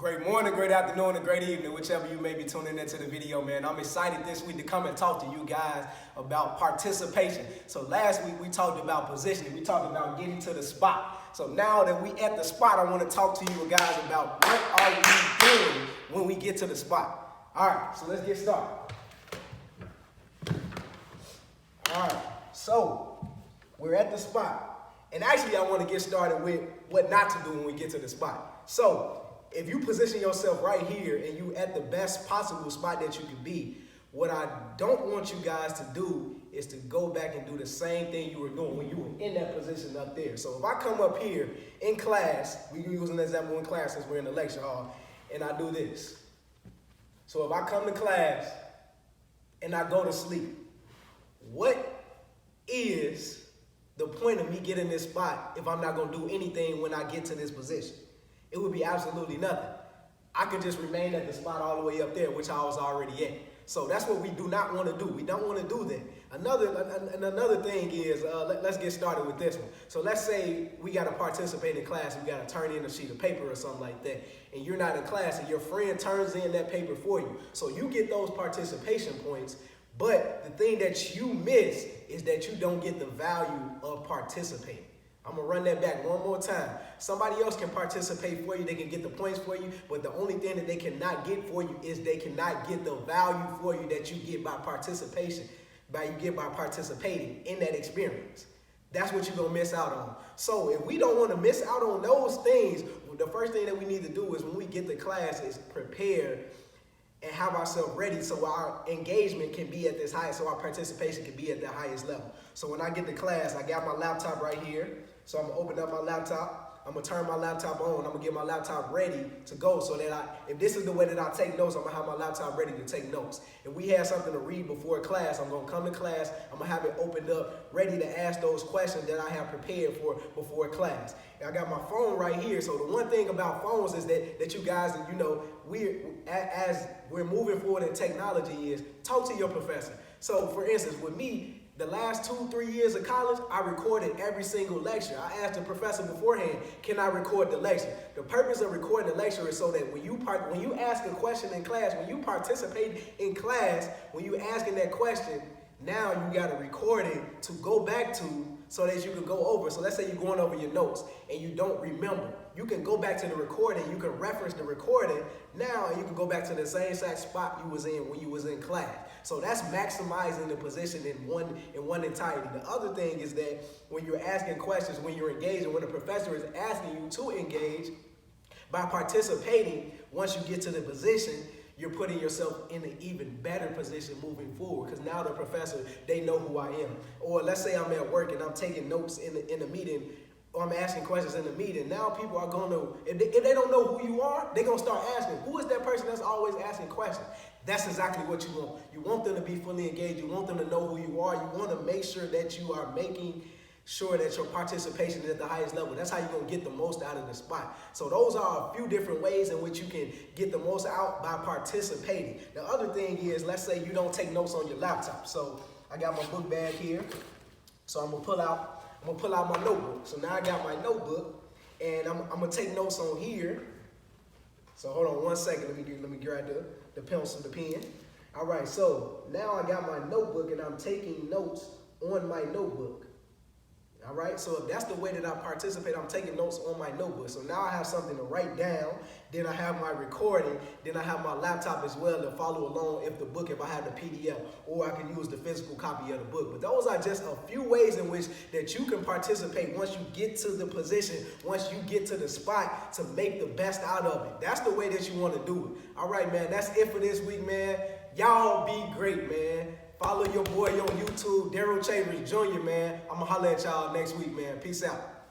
Great morning, great afternoon, and great evening, whichever you may be tuning into the video, man. I'm excited this week to come and talk to you guys about participation. So last week we talked about positioning. We talked about getting to the spot. So now that we at the spot, I want to talk to you guys about what are we doing when we get to the spot. All right, so let's get started. All right, so we're at the spot. And actually, I want to get started with what not to do when we get to the spot. So if you position yourself right here and you at the best possible spot that you can be, what I don't want you guys to do is to go back and do the same thing you were doing when you were in that position up there. So if I come up here in class, we can use an example in class since we're in the lecture hall, and I do this. So if I come to class and I go to sleep, what is the point of me getting this spot if I'm not going to do anything when I get to this position? It would be absolutely nothing. I could just remain at the spot all the way up there, which I was already at. So that's what we do not want to do. We don't want to do that. Another thing is, let's get started with this one. So let's say we got to participate in class. We got to turn in a sheet of paper or something like that. And you're not in class and your friend turns in that paper for you. So you get those participation points. But the thing that you miss is that you don't get the value of participating. I'm going to run that back one more time. Somebody else can participate for you. They can get the points for you. But the only thing that they cannot get for you is they cannot get the value for you that you get by participation, by participating in that experience. That's what you're going to miss out on. So if we don't want to miss out on those things, the first thing that we need to do is when we get to class is prepare and have ourselves ready so our engagement can be at this highest, so our participation can be at the highest level. So when I get to class, I got my laptop right here. So I'm gonna open up my laptop. I'm gonna turn my laptop on. I'm gonna get my laptop ready to go so that if this is the way that I take notes, I'm gonna have my laptop ready to take notes. If we have something to read before class, I'm gonna come to class. I'm gonna have it opened up, ready to ask those questions that I have prepared for before class. And I got my phone right here. So the one thing about phones is that you guys, you know, as we're moving forward in technology is talk to your professor. So for instance, with me, the last 2-3 years of college, I recorded every single lecture. I asked the professor beforehand, can I record the lecture? The purpose of recording the lecture is so that when you ask a question in class, when you participate in class, when you asking that question, now you got a recording to go back to so that you can go over. So let's say you're going over your notes and you don't remember. You can go back to the recording. You can reference the recording now, and you can go back to the same exact spot you was in when you was in class. So that's maximizing the position in one entirety. The other thing is that when you're asking questions, when you're engaging, when the professor is asking you to engage, by participating, once you get to the position, you're putting yourself in an even better position moving forward because now the professor, they know who I am. Or let's say I'm at work and I'm taking notes in the meeting, or I'm asking questions in the meeting. Now people are going to, if they don't know who you are, they're going to start asking, who is that person that's always asking questions? That's exactly what you want. You want them to be fully engaged. You want them to know who you are. You want to make sure that you are making sure that your participation is at the highest level. That's how you're going to get the most out of the spot. So those are a few different ways in which you can get the most out by participating. The other thing is, let's say you don't take notes on your laptop. So I got my book bag here. So I'm gonna pull out my notebook. So now I got my notebook and I'm gonna take notes on here. So hold on one second, let me grab the pencil, the pen. All right, so now I got my notebook and I'm taking notes on my notebook. All right, so if that's the way that I participate, I'm taking notes on my notebook. So now I have something to write down, then I have my recording, then I have my laptop as well to follow along if I have the PDF, or I can use the physical copy of the book. But those are just a few ways in which that you can participate once you get to the position, once you get to the spot to make the best out of it. That's the way that you want to do it. All right, man, that's it for this week, man. Y'all be great, man. Follow your boy on YouTube, Daryl Chavers Jr., man. I'm going to holler at y'all next week, man. Peace out.